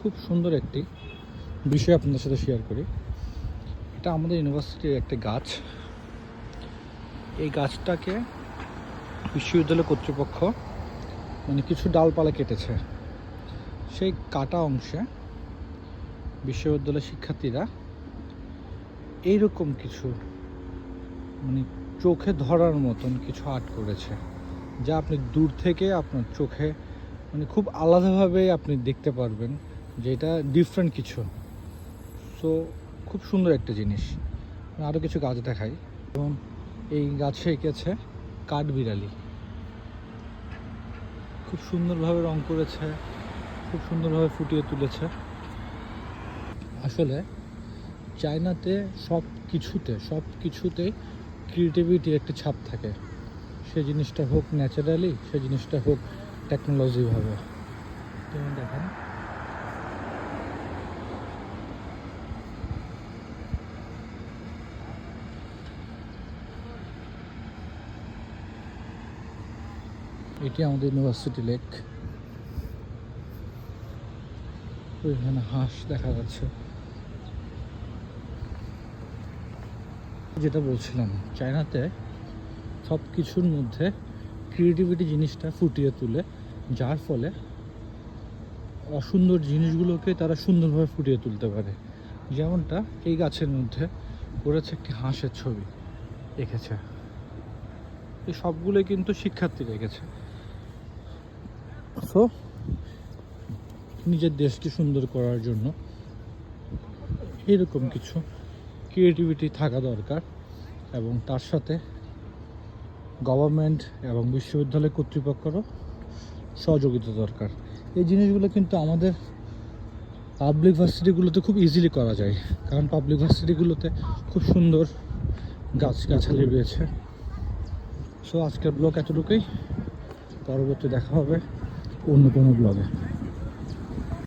খুব সুন্দর একটি বিষয় আপনাদের সাথে শেয়ার করি। এটা আমাদের ইউনিভার্সিটির একটা গাছ। এই গাছটাকে বিশ্ববিদ্যালয় কর্তৃপক্ষ কিছু ডালপালা কেটেছে। সেই কাটা অংশে বিশ্ববিদ্যালয়ের শিক্ষার্থীরা এইরকম কিছু চোখে ধরার মতন কিছু আর্ট করেছে, যা আপনি দূর থেকে আপনার চোখে খুব আলাদাভাবে আপনি দেখতে পারবেন যে এটা ডিফারেন্ট কিছু। সো খুব সুন্দর একটা জিনিস। আরও কিছু গাছ দেখাই। এবং এই গাছে এঁকেছে কাঠবিড়ালি, খুব সুন্দরভাবে রং করেছে, খুব সুন্দরভাবে ফুটিয়ে তুলেছে। আসলে চায়নাতে সব কিছুতে ক্রিয়েটিভিটি একটা ছাপ থাকে। সে জিনিসটা হোক ন্যাচারালি, সে জিনিসটা হোক টেকনোলজিভাবে। যেমন দেখেন এটি আমাদের ইউনিভার্সিটি লেক। ওইখানে হাঁস দেখা যাচ্ছে। যেটা বলছিলাম, চায়নাতে সব কিছুর মধ্যে ক্রিয়েটিভিটি জিনিসটা ফুটিয়ে তুলে, যার ফলে অসুন্দর জিনিসগুলোকে তারা সুন্দরভাবে ফুটিয়ে তুলতে পারে। যেমনটা এই গাছের মধ্যে করেছে একটি হাঁসের ছবি এঁকেছে। এই সবগুলোই কিন্তু শিক্ষার্থী রেখেছে। সো নিজের দেশকে সুন্দর করার জন্য এরকম কিছু ক্রিয়েটিভিটি থাকা দরকার, এবং তার সাথে গভর্নমেন্ট এবং বিশ্ববিদ্যালয় কর্তৃপক্ষেরও সহযোগিতা দরকার। এই জিনিসগুলো কিন্তু আমাদের পাবলিক ভার্সিটিগুলোতে খুব ইজিলি করা যায়, কারণ পাবলিক ভার্সিটিগুলোতে খুব সুন্দর গাছগাছালি রয়েছে। সো আজকের ব্লগ এতটুকুই। পরবর্তী দেখা হবে অন্য কোনো ব্লগে।